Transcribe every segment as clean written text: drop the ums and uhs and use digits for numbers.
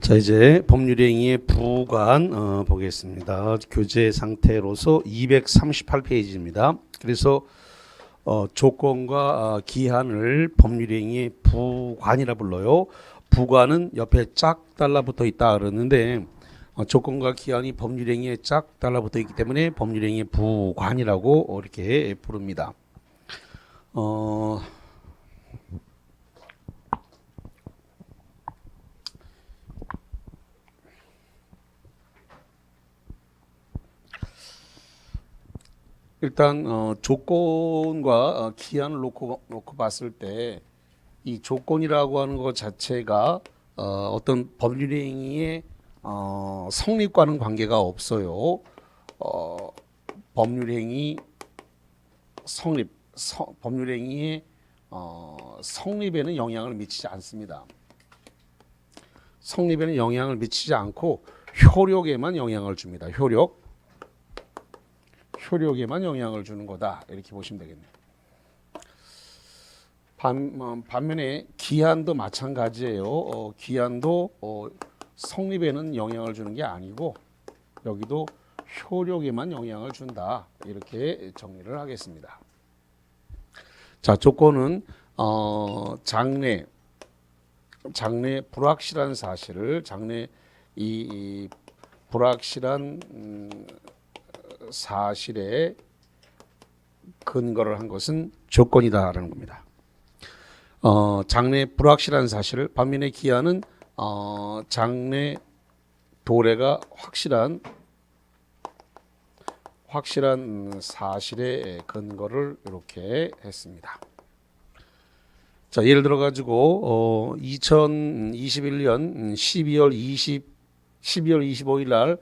자, 이제 법률행위의 부관 보겠습니다. 교재 상태로서 238페이지입니다. 그래서 조건과 기한을 법률행위의 부관이라 불러요. 부관은 옆에 짝 달라붙어 있다 그러는데 조건과 기한이 법률행위에 짝 달라붙어 있기 때문에 법률행위의 부관이라고 이렇게 부릅니다. 일단 조건과 기한을 놓고 봤을 때 이 조건이라고 하는 것 자체가 어떤 법률행위의 성립과는 관계가 없어요. 법률행위 성립, 법률행위의 성립에는 영향을 미치지 않습니다. 성립에는 영향을 미치지 않고 효력에만 영향을 줍니다. 효력에만 영향을 주는 거다. 이렇게 보시면 되겠네요. 반면에 기한도 마찬가지예요. 기한도 성립에는 영향을 주는 게 아니고 여기도 효력에만 영향을 준다. 이렇게 정리를 하겠습니다. 자, 조건은 장래 불확실한 사실을 이 불확실한 사실에 근거를 한 것은 조건이다라는 겁니다. 장래 불확실한 사실을 반면에 기한은 장래 도래가 확실한 사실의 근거를 이렇게 했습니다. 자, 예를 들어 가지고 2021년 12월 25일 날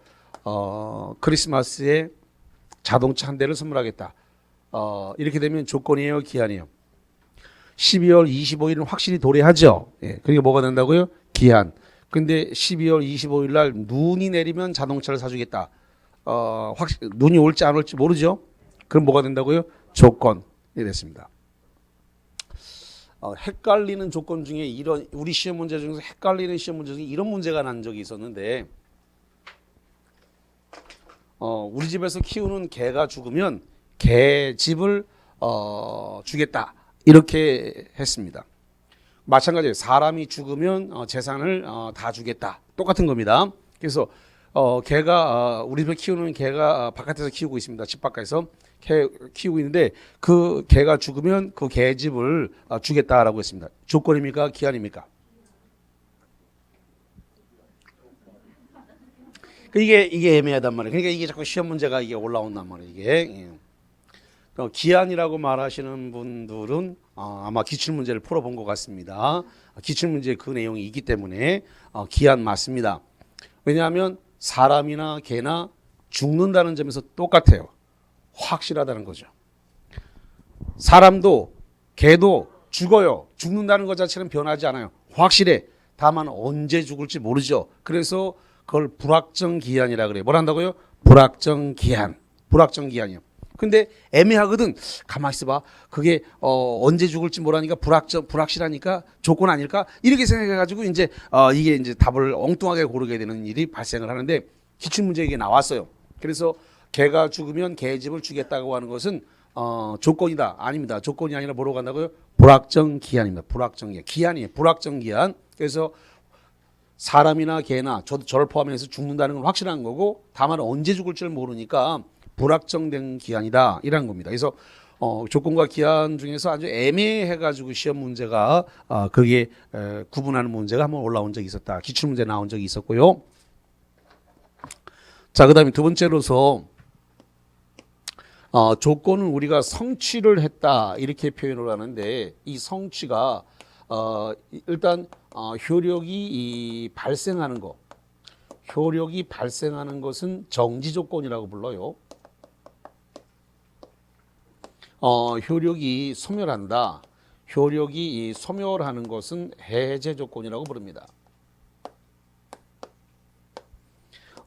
크리스마스에 자동차 한 대를 선물하겠다. 이렇게 되면 조건이에요, 기한이에요? 12월 25일은 확실히 도래하죠. 예, 그러니까 뭐가 된다고요? 기한. 근데 12월 25일 날 눈이 내리면 자동차를 사주겠다. 눈이 올지 안 올지 모르죠. 그럼 뭐가 된다고요? 조건이 됐습니다. 헷갈리는 조건 중에 우리 시험 문제 중에서 헷갈리는 시험 문제 중에 이런 문제가 난 적이 있었는데 우리 집에서 키우는 개가 죽으면 개집을 주겠다. 이렇게 했습니다. 마찬가지예요. 사람이 죽으면 재산을 다 주겠다. 똑같은 겁니다. 그래서 개가 우리 집에 키우는 개가 바깥에서 키우고 있습니다. 집 바깥에서 개 키우고 있는데 그 개가 죽으면 그 개집을 주겠다라고 했습니다. 조건입니까? 기한입니까? 이게 애매하단 말이에요. 그러니까 이게 자꾸 시험 문제가 이게 올라온단 말이에요. 이게 기한이라고 말하시는 분들은 아마 기출 문제를 풀어본 것 같습니다. 기출 문제 그 내용이 있기 때문에 기한 맞습니다. 왜냐하면 사람이나 개나 죽는다는 점에서 똑같아요. 확실하다는 거죠. 사람도 개도 죽어요. 죽는다는 것 자체는 변하지 않아요. 확실해. 다만 언제 죽을지 모르죠. 그래서 그걸 불확정 기한이라 그래요. 뭘 한다고요? 불확정 기한이요. 근데 애매하거든. 가만히 있어봐. 그게 언제 죽을지 모르니까 불확실하니까 조건 아닐까? 이렇게 생각해가지고 이제 이게 이제 답을 엉뚱하게 고르게 되는 일이 발생을 하는데 기출 문제에 이게 나왔어요. 그래서 개가 죽으면 개집을 주겠다고 하는 것은 조건이다. 아닙니다. 조건이 아니라 뭐로 간다고요? 불확정 기한입니다. 불확정 기한이에요. 불확정 기한. 그래서 사람이나 개나 저를 포함해서 죽는다는 건 확실한 거고 다만 언제 죽을지를 모르니까 불확정된 기한이다 이런 겁니다. 그래서 조건과 기한 중에서 아주 애매해가지고 시험 문제가 그게 구분하는 문제가 한번 올라온 적이 있었다. 기출 문제 나온 적이 있었고요. 자, 그다음에 두 번째로서 조건은 우리가 성취를 했다 이렇게 표현을 하는데 이 성취가 일단 효력이 발생하는 것은 정지 조건이라고 불러요. 효력이 소멸한다. 효력이 소멸하는 것은 해제 조건이라고 부릅니다.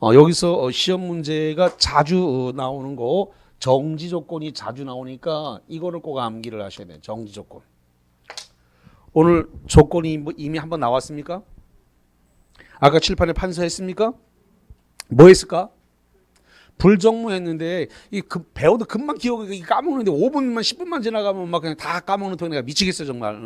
여기서 시험 문제가 자주 나오는 거 정지 조건이 자주 나오니까 이거를 꼭 암기를 하셔야 돼요. 정지 조건. 오늘 조건이 이미 한번 나왔습니까? 아까 칠판에 판서했습니까? 뭐 했을까? 불정무했는데 배워도 금방 기억이 까먹는데 5분만 10분만 지나가면 막 그냥 다 까먹는 통 내가 미치겠어 정말.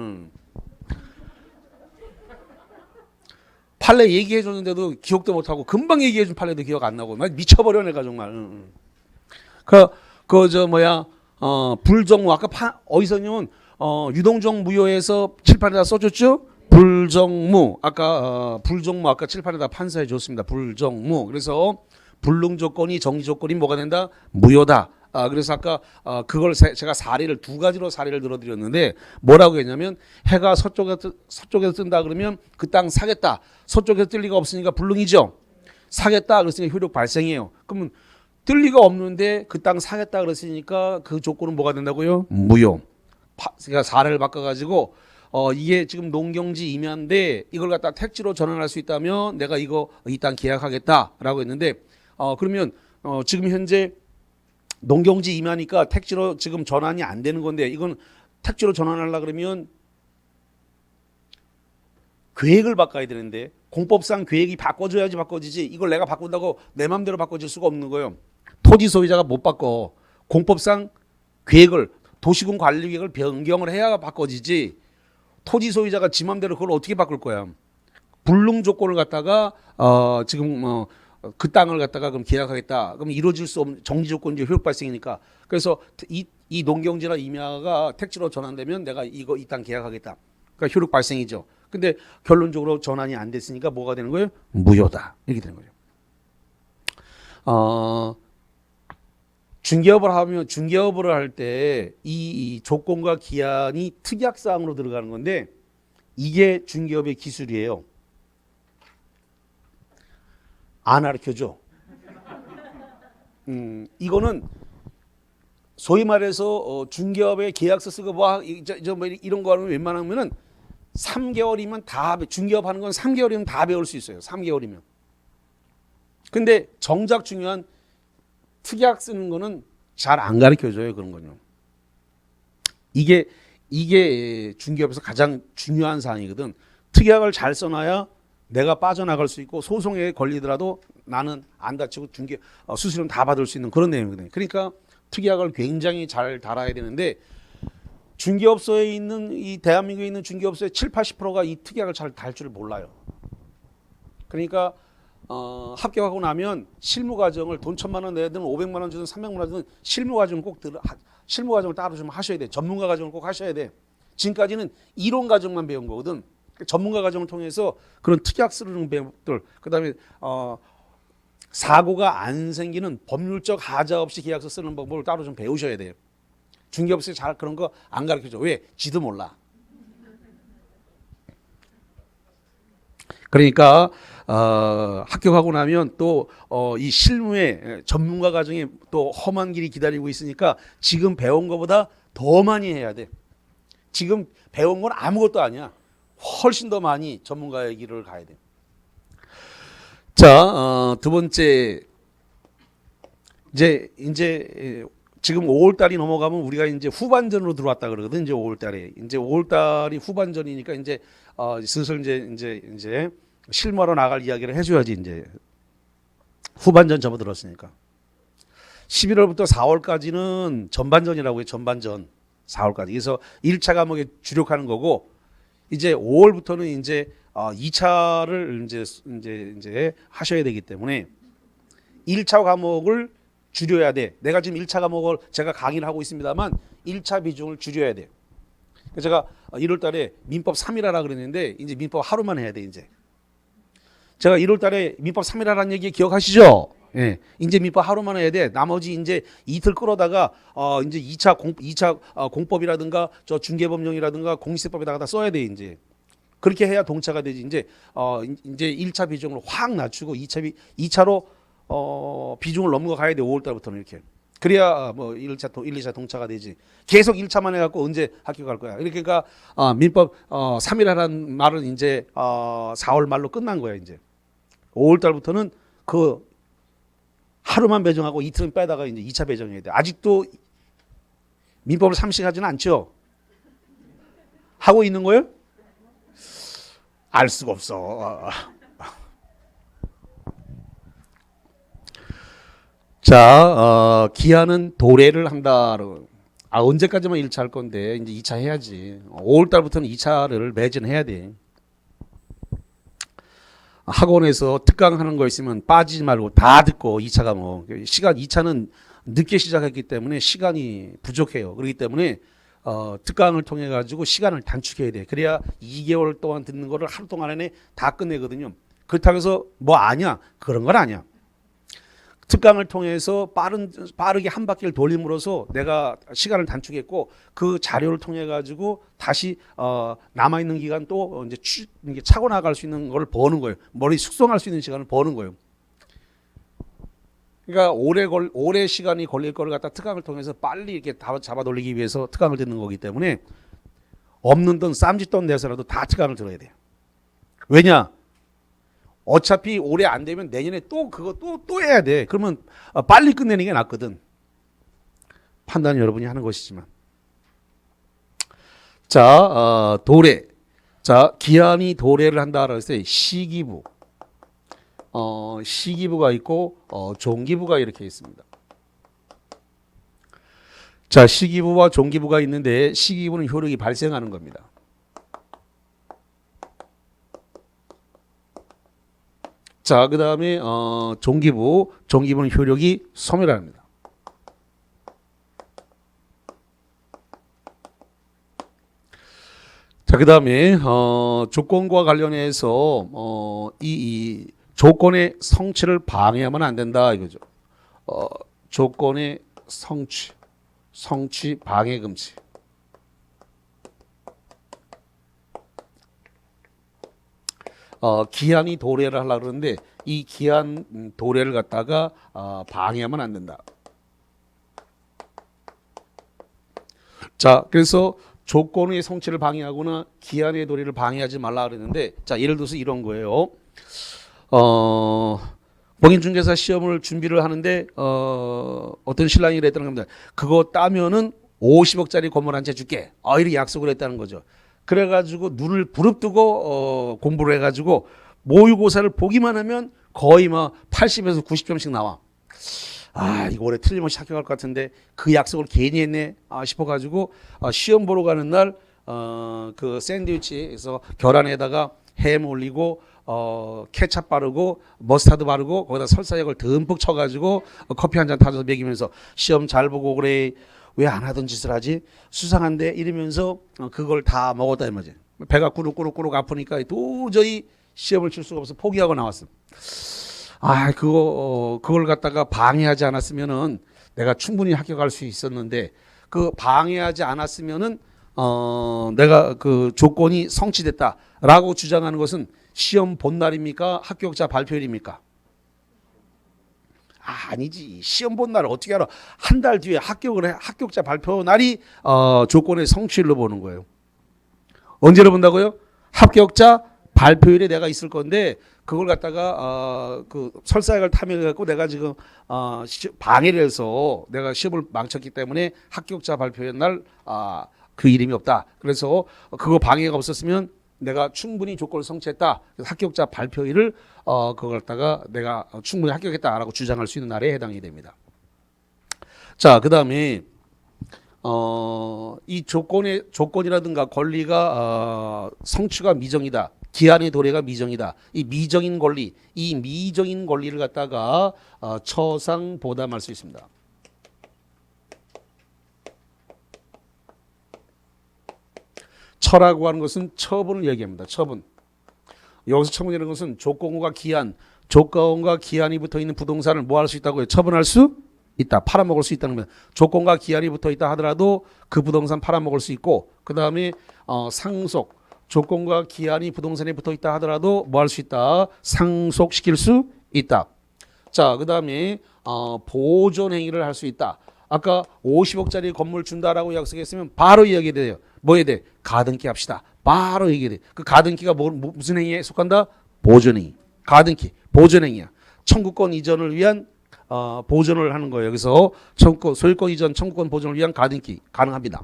판례 얘기해 줬는데도 기억도 못하고 금방 얘기해 준 판례도 기억 안 나고 막 미쳐버려 내가 정말. 불정무 아까 어디서냐면 유동종 무효에서 칠판에다 써줬죠. 불정무 아까 불정무 아까 칠판에다 판서해 줬습니다. 불정무. 그래서 불능 조건이 정지 조건이 뭐가 된다? 무효다. 그래서 아까 그걸 제가 사례를 두 가지로 사례를 들어드렸는데 뭐라고 했냐면 해가 서쪽에서 뜬다 그러면 그 땅 사겠다. 서쪽에서 뜰 리가 없으니까 불능이죠. 사겠다 그랬으니까 효력 발생이에요. 그러면 뜰 리가 없는데 그 땅 사겠다 그랬으니까 그 조건은 뭐가 된다고요? 무효. 그러니까 사례를 바꿔가지고 이게 지금 농경지 임야인데 이걸 갖다 택지로 전환할 수 있다면 내가 이 땅 계약하겠다라고 했는데 그러면 지금 현재 농경지 임야니까 택지로 지금 전환이 안 되는 건데 이건 택지로 전환하려 그러면 계획을 바꿔야 되는데 공법상 계획이 바꿔줘야지 바꿔지지 이걸 내가 바꾼다고 내 맘대로 바꿔줄 수가 없는 거예요. 토지 소유자가 못 바꿔. 공법상 계획을 도시군 관리 계획을 변경을 해야 바꿔지지 토지 소유자가 지 맘대로 그걸 어떻게 바꿀 거야. 불능 조건을 갖다가 지금 그 땅을 갖다가 그럼 계약하겠다. 그럼 이루어질 수 없는 정지 조건이 효력 발생이니까. 그래서 이 농경지나 임야가 택지로 전환되면 내가 이 땅 계약하겠다. 그러니까 효력 발생이죠. 근데 결론적으로 전환이 안 됐으니까 뭐가 되는 거예요? 무효다. 이렇게 되는 거죠. 중개업을 할 때 이 조건과 기한이 특약 사항으로 들어가는 건데 이게 중개업의 기술이에요. 안 가르쳐줘. 이거는 소위 말해서 중개업의 계약서 쓰고 이런 거 하면 웬만하면은 3개월이면 다 중개업 하는 건 3개월이면 다 배울 수 있어요. 3개월이면. 근데 정작 중요한 특약 쓰는 거는 잘 안 가르쳐줘요. 그런 거는. 이게 중개업에서 가장 중요한 사항이거든. 특약을 잘 써놔야 내가 빠져나갈 수 있고 소송에 걸리더라도 나는 안 다치고 수수료는 다 받을 수 있는 그런 내용이거든요. 그러니까 특약을 굉장히 잘 달아야 되는데 중개업소에 있는 이 대한민국에 있는 중개업소의 70~80%가 이 특약을 잘 달 줄 몰라요. 그러니까 합격하고 나면 실무 과정을 돈 1,000만 원 내든 500만 원 주든 300만 원 주든 실무 과정을 실무 과정을 따로 좀 하셔야 돼. 전문가 과정을 꼭 하셔야 돼. 지금까지는 이론 과정만 배운 거거든. 전문가 과정을 통해서 그런 특약 쓰는 방법들, 그다음에 사고가 안 생기는 법률적 하자 없이 계약서 쓰는 방법을 따로 좀 배우셔야 돼요. 중개업소에 잘 그런 거 안 가르쳐줘. 왜? 지도 몰라. 그러니까 합격하고 나면 또 이 실무에 전문가 과정에 또 험한 길이 기다리고 있으니까 지금 배운 것보다 더 많이 해야 돼. 지금 배운 건 아무것도 아니야. 훨씬 더 많이 전문가의 길을 가야 돼. 자, 두 번째 이제 지금 5월 달이 넘어가면 우리가 이제 후반전으로 들어왔다 그러거든. 이제 5월 달에 이제 5월 달이 후반전이니까 이제 슬슬 이제 실무하러 나갈 이야기를 해줘야지. 이제 후반전 접어들었으니까 11월부터 4월까지는 전반전이라고 해요. 전반전 4월까지. 그래서 1차 과목에 주력하는 거고 이제 5월부터는 이제 2차를 이제 하셔야 되기 때문에 1차 과목을 줄여야 돼. 내가 지금 1차 과목을 제가 강의를 하고 있습니다만 1차 비중을 줄여야 돼. 제가 1월 달에 민법 3일하라 그랬는데 이제 민법 하루만 해야 돼. 이제 제가 1월 달에 민법 3일하라는 얘기 기억하시죠? 예. 이제 민법 하루만 해야 돼. 나머지 이제 이틀 끌어다가 이제 2차 공법이라든가 저 중개법령이라든가 공시세법에다가 다 써야 돼. 이제 그렇게 해야 동차가 되지. 이제 1차 비중을 확 낮추고 2차로 비중을 넘어가야 돼. 5월 달부터는 이렇게. 그래야 뭐 1차 2차 동차가 되지. 계속 1차만 해갖고 언제 합격할 거야. 그러니까 민법 3일하라는 말은 이제 4월 말로 끝난 거야. 이제 5월 달부터는 그 하루만 배정하고 이틀은 빼다가 이제 2차 배정해야 돼. 아직도 민법을 상식하지는 않죠. 하고 있는 거예요? 알 수가 없어. 자, 기한은 도래를 한다. 언제까지만 1차 할 건데 이제 2차 해야지. 5월 달부터는 2차를 매진해야 돼. 학원에서 특강 하는 거 있으면 빠지지 말고 다 듣고 2차가 뭐 시간 2차는 늦게 시작했기 때문에 시간이 부족해요. 그렇기 때문에 특강을 통해 가지고 시간을 단축해야 돼. 그래야 2개월 동안 듣는 거를 하루 동안 안에 다 끝내거든요. 그렇다고 해서 뭐 아니야? 그런 건 아니야. 특강을 통해서 빠르게 한 바퀴를 돌림으로써 내가 시간을 단축했고 그 자료를 통해 가지고 다시 남아 있는 기간 또 이제 차고 나갈 수 있는 걸 버는 거예요. 머리 숙성할 수 있는 시간을 버는 거예요. 그러니까 오래 시간이 걸릴 거를 갖다 특강을 통해서 빨리 이렇게 잡아 돌리기 위해서 특강을 듣는 거기 때문에 없는 돈 쌈짓돈 내서라도 다 특강을 들어야 돼요. 왜냐? 어차피 올해 안 되면 내년에 또 그거 또 해야 돼. 그러면 빨리 끝내는 게 낫거든. 판단은 여러분이 하는 것이지만. 자, 도래. 자, 기한이 도래를 한다라고 했을 때 시기부. 시기부가 있고 종기부가 이렇게 있습니다. 자, 시기부와 종기부가 있는데 시기부는 효력이 발생하는 겁니다. 자, 그 다음에 종기부는 효력이 소멸합니다. 자, 그 다음에 조건과 관련해서 이 조건의 성취를 방해하면 안 된다 이거죠. 조건의 성취 방해 금지. 기한이 도래를 하려고 그러는데 이 기한 도래를 갖다가 방해하면 안 된다. 자, 그래서 조건의 성취를 방해하거나 기한의 도래를 방해하지 말라 그랬는데, 자, 예를 들어서 이런 거예요. 공인중개사 시험을 준비를 하는데 어떤 신랑이 그랬다는 겁니다. 그거 따면은 50억짜리 건물 한 채 줄게. 이렇게 약속을 했다는 거죠. 그래가지고 눈을 부릅뜨고 공부를 해가지고 모의고사를 보기만 하면 거의 막 80에서 90점씩 나와. 이거 올해 틀림없이 합격할 것 같은데 그 약속을 괜히 했네 싶어가지고 시험 보러 가는 날 그 샌드위치에서 계란에다가 햄 올리고 케찹 바르고 머스타드 바르고 거기다 설사약을 듬뿍 쳐가지고 커피 한 잔 타서 먹이면서 시험 잘 보고 그래. 왜 안 하던 짓을 하지? 수상한데 이러면서 그걸 다 먹었다 이 말이지. 배가 꾸룩꾸룩꾸룩 아프니까 도저히 시험을 칠 수가 없어 포기하고 나왔어. 그걸 갖다가 방해하지 않았으면은 내가 충분히 합격할 수 있었는데 그 방해하지 않았으면은 내가 그 조건이 성취됐다라고 주장하는 것은 시험 본 날입니까? 합격자 발표일입니까? 아니지. 시험 본 날을 어떻게 알아? 한 달 뒤에 합격자 발표 날이 조건의 성취일로 보는 거예요. 언제로 본다고요? 합격자 발표일에 내가 있을 건데 그걸 갖다가 그 설사약을 탐해 갖고 내가 지금 방해를 해서 내가 시험을 망쳤기 때문에 합격자 발표일 날 그 이름이 없다. 그래서 그거 방해가 없었으면 내가 충분히 조건을 성취했다. 그래서 합격자 발표일을 그걸 갖다가 내가 충분히 합격했다라고 주장할 수 있는 날에 해당이 됩니다. 자, 그 다음에 이 조건이라든가 권리가 성취가 미정이다. 기한의 도래가 미정이다. 이 미정인 권리를 갖다가 처상 보담할 수 있습니다. 처라고 하는 것은 처분을 얘기합니다. 처분. 여기서 처분이라는 것은 조건과 기한이 붙어 있는 부동산을 뭐 할 수 있다고요? 처분할 수 있다. 팔아먹을 수 있다는 겁니다. 조건과 기한이 붙어 있다 하더라도 그 부동산 팔아먹을 수 있고, 그 다음에 상속. 조건과 기한이 부동산에 붙어 있다 하더라도 뭐 할 수 있다? 상속시킬 수 있다. 자, 그 다음에 보존 행위를 할 수 있다. 아까 50억짜리 건물 준다라고 약속했으면 바로 이야기해야 돼요. 뭐 해야 돼? 가등기 합시다. 바로 얘기해. 그 가등기가 무슨 행위에 속한다? 보존행위. 가등기, 보존행위야. 청구권 이전을 위한 보존을 하는 거예요. 여기서 소유권 이전, 청구권 보존을 위한 가등기 가능합니다.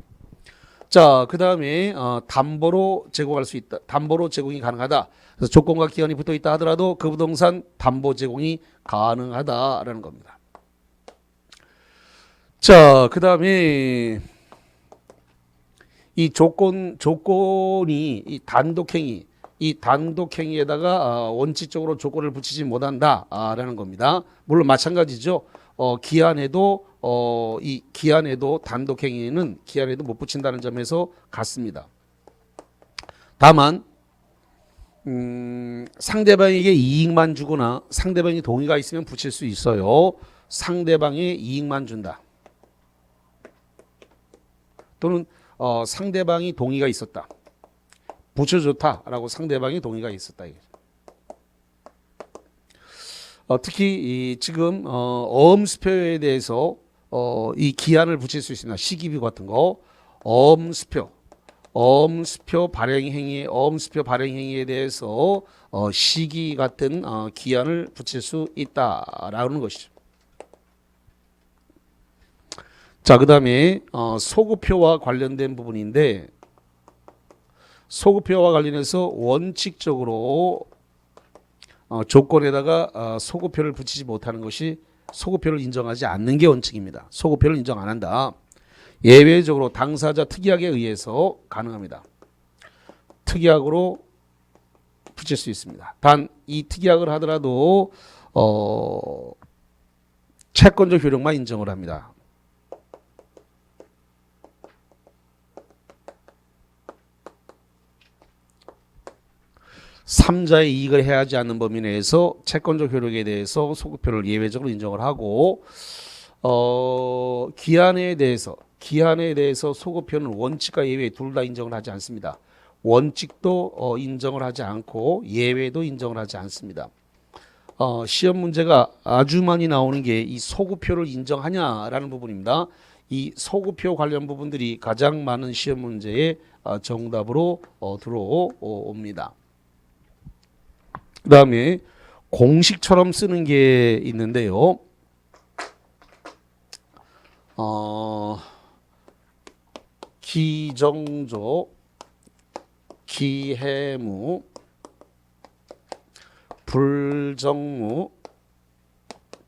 자, 그 다음에 담보로 제공할 수 있다. 담보로 제공이 가능하다. 그래서 조건과 기한이 붙어 있다 하더라도 그 부동산 담보 제공이 가능하다라는 겁니다. 자, 그다음에 이 조건이 이 단독행위에다가 원칙적으로 조건을 붙이지 못한다라는 겁니다. 물론 마찬가지죠. 기한에도 단독행위는 기한에도 못 붙인다는 점에서 같습니다. 다만 상대방에게 이익만 주거나 상대방이 동의가 있으면 붙일 수 있어요. 상대방의 이익만 준다. 또는 상대방이 동의가 있었다. 붙여줬다라고 상대방이 동의가 있었다. 특히 지금 어음수표에 대해서 이 기한을 붙일 수 있습니다. 시기비 같은 거, 어음수표 발행 행위에 대해서 시기 같은 기한을 붙일 수 있다라는 것이죠. 자, 그다음에 소급표와 관련된 부분인데, 소급표와 관련해서 원칙적으로 조건에다가 소급표를 붙이지 못하는 것이 소급표를 인정하지 않는 게 원칙입니다. 소급표를 인정 안 한다. 예외적으로 당사자 특약에 의해서 가능합니다. 특약으로 붙일 수 있습니다. 단 이 특약을 하더라도 채권적 효력만 인정을 합니다. 3자의 이익을 해하지 않는 범위 내에서 채권적 효력에 대해서 소급표를 예외적으로 인정을 하고 기한에 대해서 소급표는 원칙과 예외 둘 다 인정을 하지 않습니다. 원칙도 인정을 하지 않고 예외도 인정을 하지 않습니다. 시험 문제가 아주 많이 나오는 게 이 소급표를 인정하냐라는 부분입니다. 이 소급표 관련 부분들이 가장 많은 시험 문제의 정답으로 들어옵니다. 그 다음에 공식처럼 쓰는 게 있는데요. 기정조, 기해무, 불정무,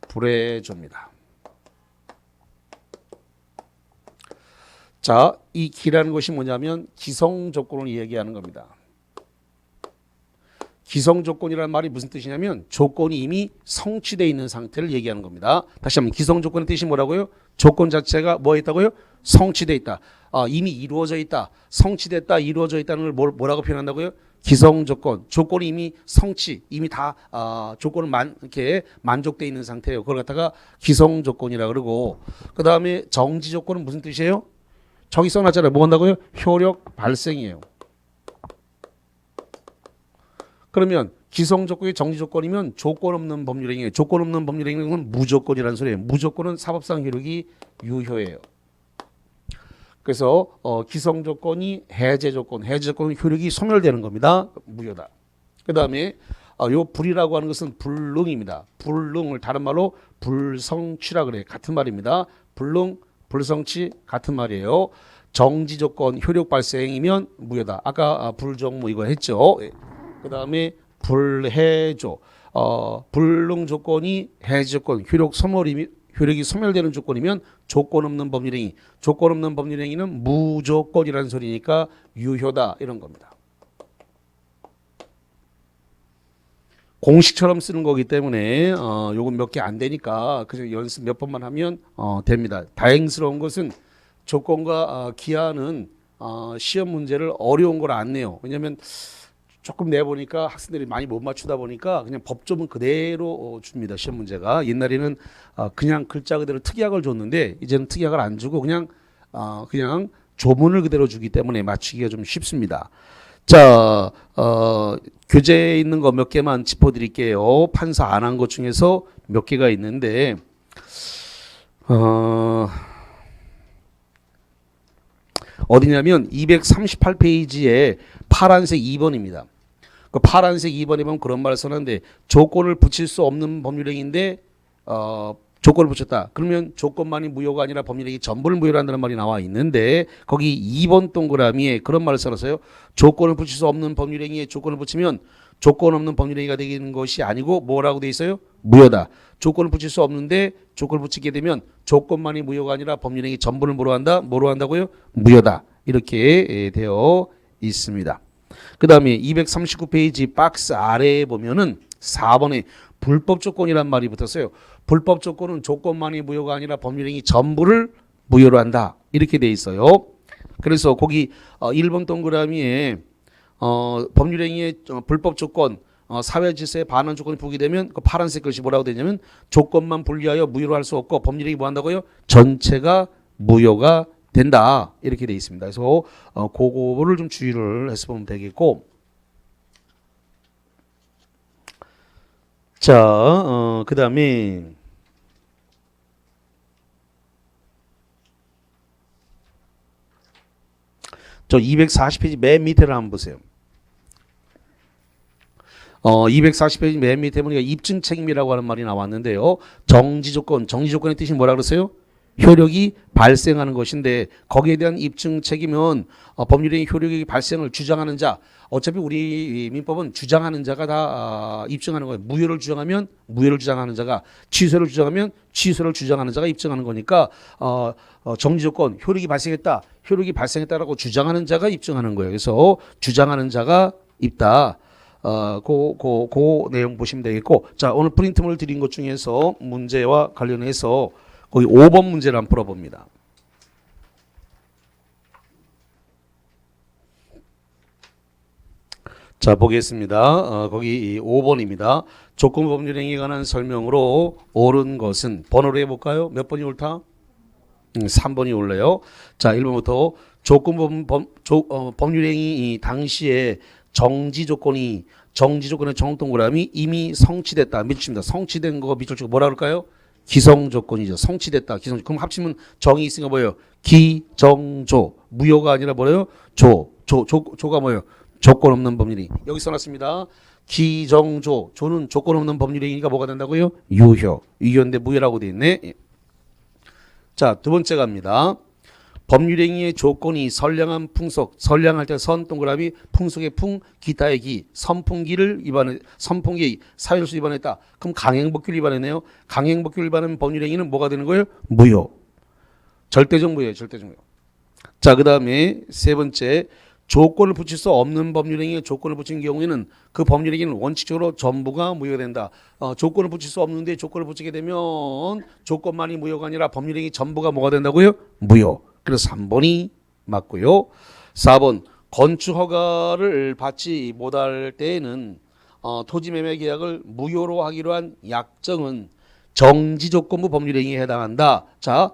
불해조입니다. 자, 이 기라는 것이 뭐냐면 기성조건을 얘기하는 겁니다. 기성조건이라는 말이 무슨 뜻이냐면 조건이 이미 성취되어 있는 상태를 얘기하는 겁니다. 다시 한번 기성조건의 뜻이 뭐라고요? 조건 자체가 뭐 있다고요? 성취되어 있다. 이미 이루어져 있다. 성취됐다. 이루어져 있다는 걸 뭐라고 표현한다고요? 기성조건. 조건이 이미 이미 다 조건은 이렇게 만족되어 있는 상태예요. 그걸 갖다가 기성조건이라 그러고, 그 다음에 정지조건은 무슨 뜻이에요? 저기 써놨잖아요. 뭐 한다고요? 효력 발생이에요. 그러면 기성조건이 정지조건이면 조건 없는 법률행위. 조건 없는 법률행위는 무조건이라는 소리예요. 무조건은 사법상 효력이 유효해요. 그래서 기성조건이 해제조건은 효력이 소멸되는 겁니다. 무효다. 그 다음에 요 불이라고 하는 것은 불능입니다. 불능을 다른 말로 불성취라 그래요. 같은 말입니다. 불능, 불성취 같은 말이에요. 정지조건 효력 발생이면 무효다. 아까 불정무 이거 했죠. 그 다음에 불해조, 불능 조건이 해제 조건, 효력이 소멸되는 조건이면 조건 없는 법률행위. 조건 없는 법률행위는 무조건이라는 소리니까 유효다 이런 겁니다. 공식처럼 쓰는 거기 때문에 요건 몇 개 안 되니까 그냥 연습 몇 번만 하면 됩니다. 다행스러운 것은 조건과 기한은 시험 문제를 어려운 걸 안 내요. 왜냐하면 조금 내보니까 학생들이 많이 못 맞추다 보니까 그냥 법조문 그대로 줍니다. 시험 문제가. 옛날에는 그냥 글자 그대로 특약을 줬는데 이제는 특약을 안 주고 그냥 조문을 그대로 주기 때문에 맞추기가 좀 쉽습니다. 자, 교재에 있는 거 몇 개만 짚어드릴게요. 판사 안 한 것 중에서 몇 개가 있는데 어디냐면 238페이지에 파란색 2번입니다. 그 파란색 2번에 보면 그런 말을 써놨는데 조건을 붙일 수 없는 법률행위인데 조건을 붙였다. 그러면 조건만이 무효가 아니라 법률행위 전부를 무효로 한다는 말이 나와 있는데 거기 2번 동그라미에 그런 말을 써놨어요. 조건을 붙일 수 없는 법률행위에 조건을 붙이면 조건 없는 법률행위가 되는 것이 아니고 뭐라고 돼 있어요? 무효다. 조건을 붙일 수 없는데 조건을 붙이게 되면 조건만이 무효가 아니라 법률행위 전부를 뭐로 한다? 뭐로 한다고요? 무효다. 이렇게 되어 있습니다. 그 다음에 239페이지 박스 아래에 보면은 4번에 불법 조건이란 말이 붙었어요. 불법 조건은 조건만이 무효가 아니라 법률행위 전부를 무효로 한다. 이렇게 돼 있어요. 그래서 거기 1번 동그라미에 법률행위의 불법 조건 사회질서에 반하는 조건이 부기되면 그 파란색 글씨 뭐라고 되냐면 조건만 분리하여 무효로 할 수 없고 법률행위 뭐 한다고요? 전체가 무효가 된다. 이렇게 돼 있습니다. 그래서 그거를 좀 주의를 해서 보면 되겠고 자, 그 다음에 저 240페이지 맨 밑에를 한번 보세요. 240페이지 맨 밑에 보니까 입증 책임이라고 하는 말이 나왔는데요. 정지 조건의 뜻이 뭐라 그랬어요? 효력이 발생하는 것인데 거기에 대한 입증 책임은 법률의 효력이 발생을 주장하는 자. 어차피 우리 민법은 주장하는 자가 다 입증하는 거예요. 무효를 주장하면 무효를 주장하는 자가, 취소를 주장하면 취소를 주장하는 자가 입증하는 거니까 정지 조건 효력이 발생했다라고 주장하는 자가 입증하는 거예요. 그래서 주장하는 자가 있다. 그 내용 보시면 되겠고, 자, 오늘 프린트물 드린 것 중에서 문제와 관련해서 거기 5번 문제를 한번 풀어봅니다. 자, 보겠습니다. 거기 5번입니다. 조건 법률행위에 관한 설명으로 옳은 것은 번호로 해볼까요? 몇 번이 옳다? 3번이 옳네요. 자, 1번부터 조건 법률행위 당시에 정지 조건의 정통 동그라미 이미 성취됐다. 밑줄입니다. 성취된 거 밑줄 치고 뭐라 그럴까요? 기성 조건이죠. 성취됐다. 기성. 그럼 합치면 정이 있으니까 뭐예요? 기정조. 무효가 아니라 뭐예요? 조가 뭐예요? 조건 없는 법률행위. 여기 써놨습니다. 기정조. 조는 조건 없는 법률행위가 뭐가 된다고요? 유효인데 무효라고 돼 있네. 자, 두 번째 갑니다. 법률행위의 조건이 선량한 풍속, 선량할 때 선 동그라미 풍속의 풍, 기타의 기, 선풍기 사유수 위반했다. 그럼 강행법규를 위반했네요. 강행법규를 위반하면 법률행위는 뭐가 되는 거예요? 무효. 절대적 무효예요. 절대적 무효. 자, 그 다음에 세 번째, 조건을 붙일 수 없는 법률행위에 조건을 붙인 경우에는 그 법률행위는 원칙적으로 전부가 무효된다. 조건을 붙일 수 없는데 조건을 붙이게 되면 조건만이 무효가 아니라 법률행위 전부가 뭐가 된다고요? 무효. 그래서 3번이 맞고요. 4번 건축 허가를 받지 못할 때에는 토지 매매 계약을 무효로 하기로 한 약정은 정지 조건부 법률행위에 해당한다. 자,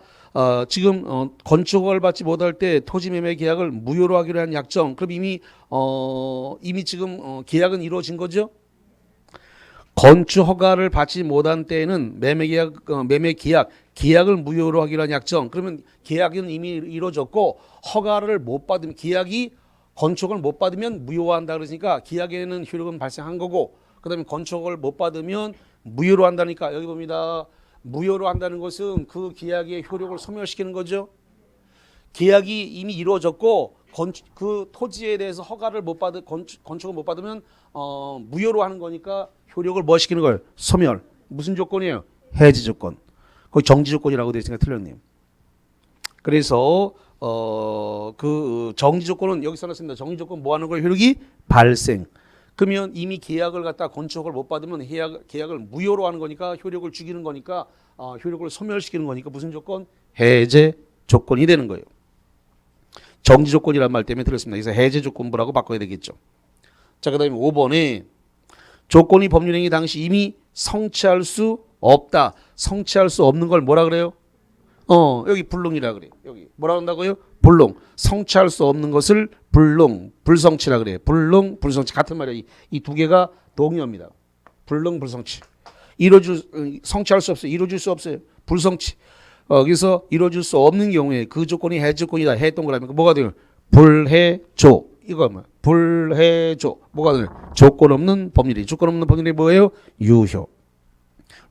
지금 건축 허가를 받지 못할 때 토지 매매 계약을 무효로 하기로 한 약정. 그럼 이미 지금 계약은 이루어진 거죠? 건축 허가를 받지 못한 때에는 계약을 무효로 하기로 한 약정. 그러면 계약은 이미 이루어졌고 허가를 못 받으면 건축을 못 받으면 무효화한다 그러니까 계약에는 효력은 발생한 거고 그다음에 건축을 못 받으면 무효로 한다니까 여기 봅니다. 무효로 한다는 것은 그 계약의 효력을 소멸시키는 거죠. 계약이 이미 이루어졌고 그 토지에 대해서 허가를 못 받은 건축을 못 받으면 무효로 하는 거니까 효력을 뭐 시키는 거예요? 소멸. 무슨 조건이에요? 해지 조건. 거기 정지 조건이라고 되어 있으니까 틀렸네요. 그래서 그 정지 조건은 여기 써놨습니다. 정지 조건 뭐 하는 거예요? 효력이 발생. 그러면 이미 계약을 갖다 건축을 못 받으면 계약을 무효로 하는 거니까 효력을 죽이는 거니까 효력을 소멸시키는 거니까 무슨 조건? 해제 조건이 되는 거예요. 정지 조건이란 말 때문에 들었습니다. 그래서 해제 조건부라고 바꿔야 되겠죠. 자, 그 다음에 5번에 조건이 법률행위 당시 이미 성취할 수 없다. 성취할 수 없는 걸 뭐라 그래요? 여기 불능이라 그래요. 여기 뭐라 한다고요? 불능. 성취할 수 없는 것을 불성취라 그래요. 불능, 불성취 같은 말이에요. 이 두 개가 동의어입니다. 불능, 불성취. 성취할 수 없어요. 이루어질 수 없어요. 불성취. 그래서 이루어질 수 없는 경우에 그 조건이 해지 조건이다. 해 동그라미 뭐가 돼요? 불해조. 이거 뭐 불해조. 뭐가 돼요? 조건 없는 법률이. 조건 없는 법률이 뭐예요?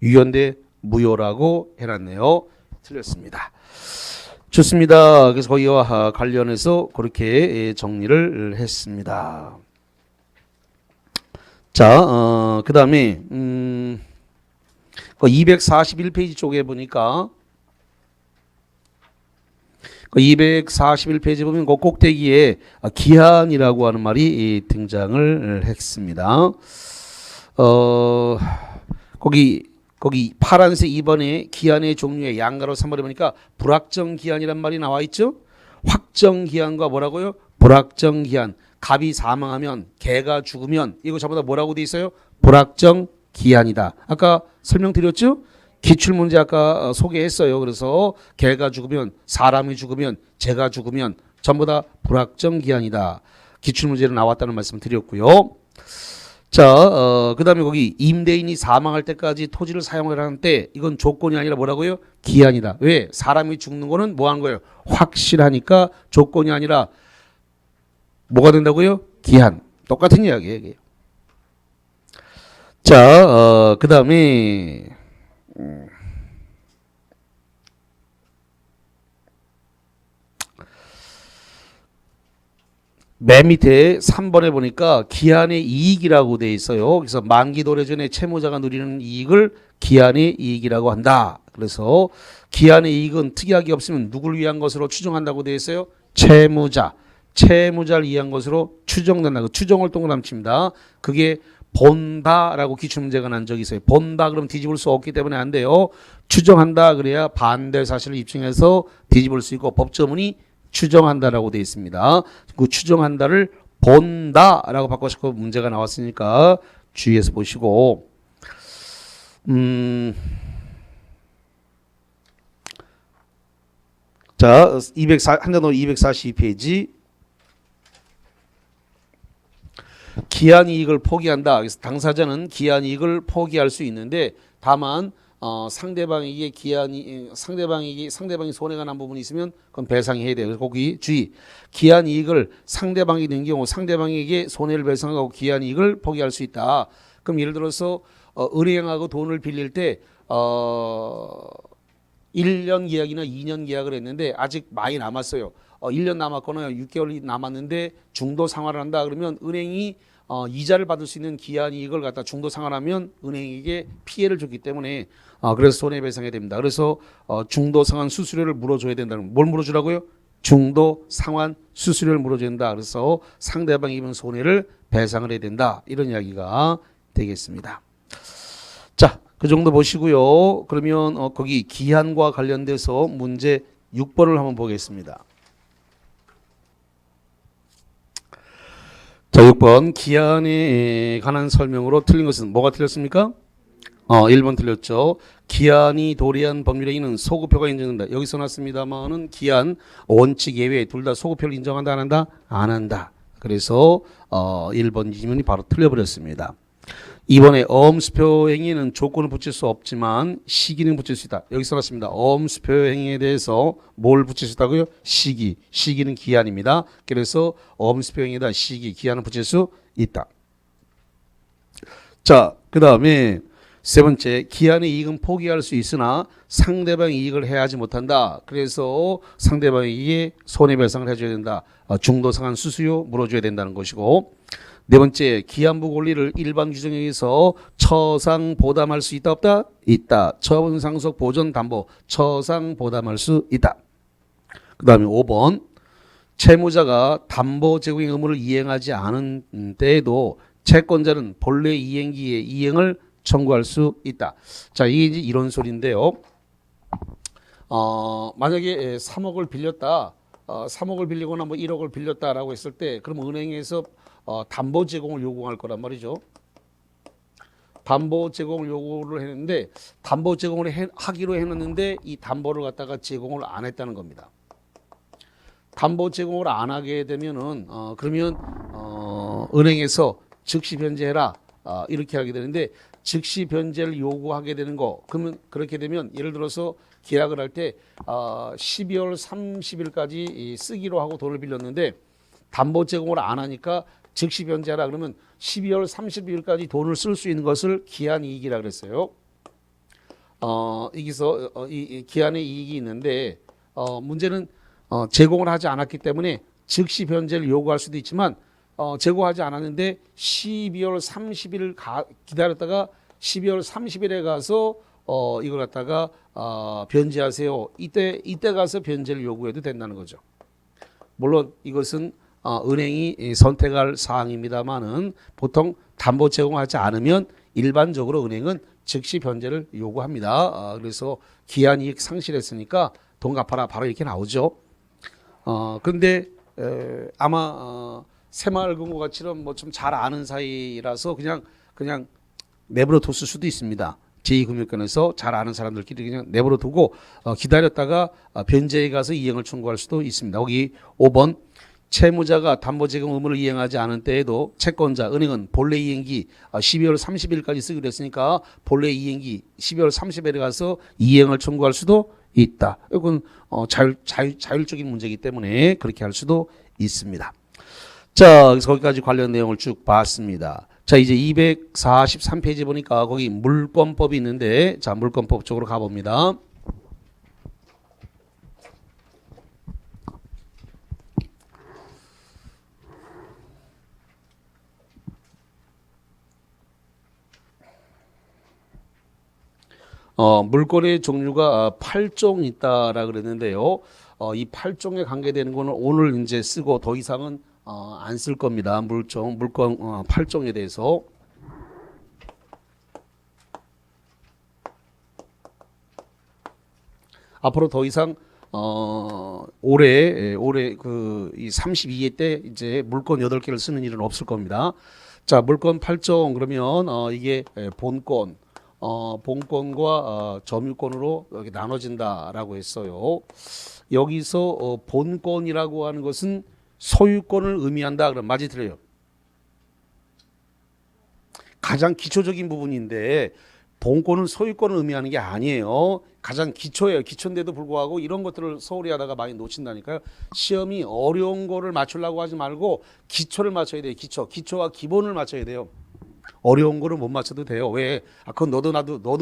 유효인데 무효라고 해놨네요. 틀렸습니다. 좋습니다. 그래서 거기와 관련해서 그렇게 정리를 했습니다. 자, 그 다음에 그 241페이지 쪽에 보니까 그 241페이지 보면 그 꼭대기에 기한이라고 하는 말이 등장을 했습니다. 거기 파란색 2번에 기한의 종류의 양가로 3번에 보니까 불확정 기한이란 말이 나와 있죠. 확정 기한과 뭐라고요? 불확정 기한. 갑이 사망하면 개가 죽으면 이거 전부 다 뭐라고 돼 있어요? 불확정 기한이다. 아까 설명드렸죠? 기출문제 아까 소개했어요. 그래서 개가 죽으면 사람이 죽으면 재가 죽으면 전부 다 불확정 기한이다. 기출문제로 나왔다는 말씀 드렸고요. 자, 그 다음에 거기 임대인이 사망할 때까지 토지를 사용하라는 때 이건 조건이 아니라 뭐라고요? 기한이다. 왜? 사람이 죽는 거는 뭐 하는 거예요? 확실하니까 조건이 아니라 뭐가 된다고요? 기한. 똑같은 이야기예요. 이게. 자, 그 다음에 맨 밑에 3번에 보니까 기한의 이익이라고 돼 있어요. 그래서 만기 도래 전에 채무자가 누리는 이익을 기한의 이익이라고 한다. 그래서 기한의 이익은 특이하게 없으면 누굴 위한 것으로 추정한다고 돼 있어요? 채무자. 채무자를 위한 것으로 추정된다. 그 추정을 동그라미 칩니다. 그게 본다라고 기출문제가 난 적이 있어요. 본다 그럼 뒤집을 수 없기 때문에 안 돼요. 추정한다 그래야 반대 사실을 입증해서 뒤집을 수 있고 법조문이 추정한다라고 되어 있습니다. 그 추정한다를 본다라고 바꿔서 문제가 나왔으니까 주의해서 보시고 자, 한자로 242페이지 기한 이익을 포기한다. 그래서 당사자는 기한 이익을 포기할 수 있는데 다만 상대방이 손해가 난 부분이 있으면 그건 배상이 해야 돼요. 그래서 거기 주의. 기한 이익을 상대방이 낸 경우 상대방에게 손해를 배상하고 기한 이익을 포기할 수 있다. 그럼 예를 들어서 은행하고 돈을 빌릴 때 1년 계약이나 2년 계약을 했는데 아직 많이 남았어요. 1년 남았거나 6개월이 남았는데 중도 상환을 한다. 그러면 은행이 이자를 받을 수 있는 기한 이익을 갖다 중도 상환하면 은행에게 피해를 줬기 때문에 그래서 손해배상해야 됩니다. 그래서 중도 상환 수수료를 물어줘야 된다는 뭘 물어주라고요? 중도 상환 수수료를 물어줘야 된다. 그래서 상대방이 입은 손해를 배상을 해야 된다. 이런 이야기가 되겠습니다. 자, 그 정도 보시고요. 그러면 거기 기한과 관련돼서 문제 6번을 한번 보겠습니다. 자, 6번 기한에 관한 설명으로 틀린 것은 뭐가 틀렸습니까? 1번 틀렸죠. 기한이 도래한 법률에 있는 소급표가 인정된다. 여기서 났습니다만은 기한 원칙 예외 둘 다 소급표를 인정한다 안 한다? 안 한다. 그래서 1번 지문이 바로 틀려버렸습니다. 이번에 어음수표 행위는 조건을 붙일 수 없지만 시기는 붙일 수 있다. 여기서 났습니다. 어음수표 행위에 대해서 뭘 붙일 수 있다고요? 시기. 시기는 기한입니다. 그래서 어음수표 행위에다 시기, 기한을 붙일 수 있다. 자, 그 다음에 세 번째, 기한의 이익은 포기할 수 있으나 상대방의 이익을 해하지 못한다. 그래서 상대방에게 손해배상을 해줘야 된다. 중도상환 수수료 물어줘야 된다는 것이고, 네 번째, 기한부 권리를 일반 규정에 의해서 처상 보담할 수 있다 없다? 있다. 처분 상속 보존 담보 처상 보담할 수 있다. 그 다음에 5번, 채무자가 담보 제공의 의무를 이행하지 않은 때에도 채권자는 본래 이행기의 이행을 청구할 수 있다. 자, 이게 이제 이런 소리인데요. 만약에 3억을 빌렸다, 3억을 빌리거나 뭐 1억을 빌렸다라고 했을 때, 그럼 은행에서 담보 제공을 요구할 거란 말이죠. 담보 제공을 요구를 했는데, 담보 제공을 하기로 해놨는데 이 담보를 갖다가 제공을 안 했다는 겁니다. 담보 제공을 안 하게 되면은 그러면 은행에서 즉시 변제해라 이렇게 하게 되는데, 즉시 변제를 요구하게 되는 거, 그러면 그렇게 되면 예를 들어서 계약을 할 때 12월 30일까지 쓰기로 하고 돈을 빌렸는데 담보 제공을 안 하니까 즉시 변제하라 그러면 12월 30일까지 돈을 쓸 수 있는 것을 기한 이익이라 그랬어요. 여기서 이 기한의 이익이 있는데 문제는 제공을 하지 않았기 때문에 즉시 변제를 요구할 수도 있지만 제공하지 않았는데 12월 30일 기다렸다가 12월 30일에 가서 이걸 갖다가 변제하세요. 이때 가서 변제를 요구해도 된다는 거죠. 물론 이것은 은행이 선택할 사항입니다만은 보통 담보 제공하지 않으면 일반적으로 은행은 즉시 변제를 요구합니다. 그래서 기한 이익 상실했으니까 돈 갚아라 바로 이렇게 나오죠. 그런데 아마 새마을금고가처럼 뭐 좀 잘 아는 사이라서 그냥 내버려 뒀을 수도 있습니다. 제2금융권에서 잘 아는 사람들끼리 그냥 내버려 두고 기다렸다가 변제에 가서 이행을 청구할 수도 있습니다. 거기 5번 채무자가 담보제공 의무를 이행하지 않은 때에도 채권자, 은행은 본래 이행기 12월 30일까지 쓰기로 했으니까 본래 이행기 12월 30일에 가서 이행을 청구할 수도 있다. 이건 자율적인 문제이기 때문에 그렇게 할 수도 있습니다. 자, 그래서 거기까지 관련 내용을 쭉 봤습니다. 자, 이제 243페이지 보니까 거기 물권법이 있는데, 자, 물권법 쪽으로 가봅니다. 물권의 종류가 8종 있다라 그랬는데요. 이 8종에 관계되는 거는 오늘 이제 쓰고 더 이상은 안 쓸 겁니다. 물권 8종에 대해서. 앞으로 더 이상 올해 이 32회 때 이제 물권 8개를 쓰는 일은 없을 겁니다. 자, 물권 8종 그러면 이게 본권 본권과 점유권으로 여기 나눠진다라고 했어요. 여기서 본권이라고 하는 것은 소유권을 의미한다. 그럼 맞이 들어요. 가장 기초적인 부분인데 본권은 소유권을 의미하는 게 아니에요. 가장 기초예요. 기초인데도 불구하고 이런 것들을 소홀히 하다가 많이 놓친다니까요. 시험이 어려운 거를 맞추려고 하지 말고 기초를 맞춰야 돼요. 기초와 기본을 맞춰야 돼요. 어려운 거를 못 맞춰도 돼요. 왜? 그건 너도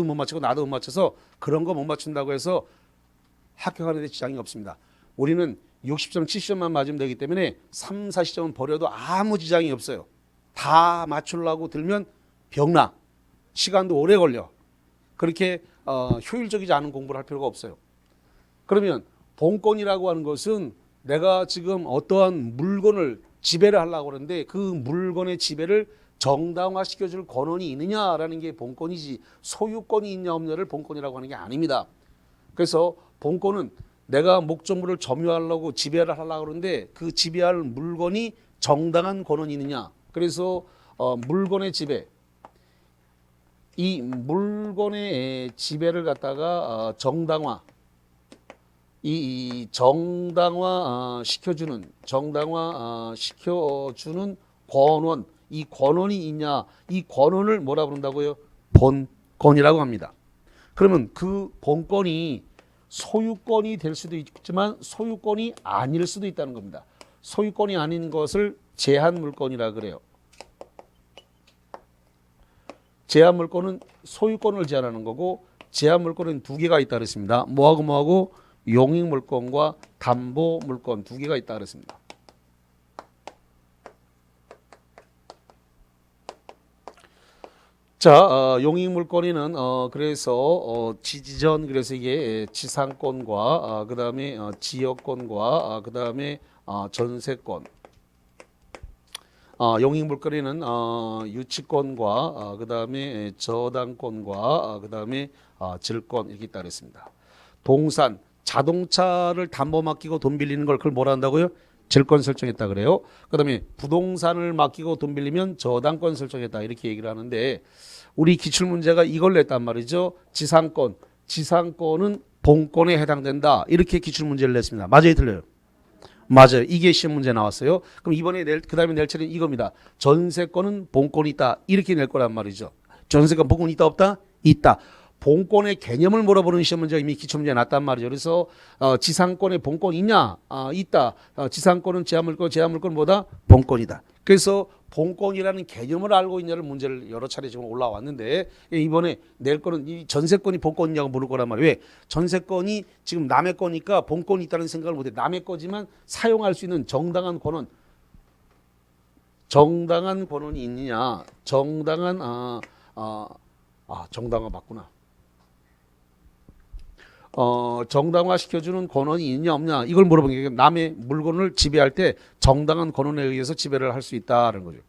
못 맞추고 나도 못 맞춰서 그런 거 못 맞춘다고 해서 합격하는 데 지장이 없습니다. 우리는 60점, 70점만 맞으면 되기 때문에 3, 40점은 버려도 아무 지장이 없어요. 다 맞추려고 들면 병나. 시간도 오래 걸려. 그렇게 효율적이지 않은 공부를 할 필요가 없어요. 그러면 본권이라고 하는 것은 내가 지금 어떠한 물건을 지배를 하려고 하는데 그 물건의 지배를 정당화시켜줄 권한이 있느냐라는 게 본권이지 소유권이 있냐 없냐를 본권이라고 하는 게 아닙니다. 그래서 본권은 내가 목적물을 점유하려고 지배를 하려고 하는데 그 지배할 물건이 정당한 권한이 있느냐. 그래서 물건의 지배, 이 물건의 지배를 갖다가 정당화 시켜주는 권한, 이 권한이 있냐, 이 권한을 뭐라 부른다고요? 본권이라고 합니다. 그러면 그 본권이 소유권이 될 수도 있지만 소유권이 아닐 수도 있다는 겁니다. 소유권이 아닌 것을 제한물권이라 그래요. 제한물권은 소유권을 제한하는 거고 제한물권은 두 개가 있다 그랬습니다. 뭐하고 용익물권과 담보물권 두 개가 있다 그랬습니다. 자, 용익물권에는 그래서 지지전 그래서 이게 지상권과 그다음에 지역권과 그다음에 전세권. 용익물권에는 유치권과 그다음에 저당권과 그다음에 질권 이렇게 있다 그랬습니다. 동산, 자동차를 담보 맡기고 돈 빌리는 걸 그걸 뭐라 한다고요? 질권 설정했다 그래요. 그다음에 부동산을 맡기고 돈 빌리면 저당권 설정했다 이렇게 얘기를 하는데 우리 기출문제가 이걸 냈단 말이죠. 지상권은 본권에 해당된다 이렇게 기출문제를 냈습니다. 맞아요, 틀려요? 맞아요. 이게 시험 문제 나왔어요. 그럼 이번에 그다음에 낼 차례는 이겁니다. 전세권은 본권이 있다 이렇게 낼 거란 말이죠. 전세권 본권이 있다 없다? 있다. 본권의 개념을 물어보는 시험 문제가 이미 기출 문제에 났단 말이죠. 그래서 지상권에 본권 있냐? 있다. 지상권은 제한물권 뭐다? 본권이다. 그래서 본권이라는 개념을 알고 있냐를 문제를 여러 차례 지금 올라왔는데 이번에 낼 거는 이 전세권이 본권이냐고 물을 거란 말이에요. 왜? 전세권이 지금 남의 거니까 본권이 있다는 생각을 못해. 남의 거지만 사용할 수 있는 정당한 권한이 있느냐? 정당한 맞구나. 정당화 시켜주는 권한이 있냐 없냐 이걸 물어보는 게 남의 물건을 지배할 때 정당한 권한에 의해서 지배를 할 수 있다는 거죠.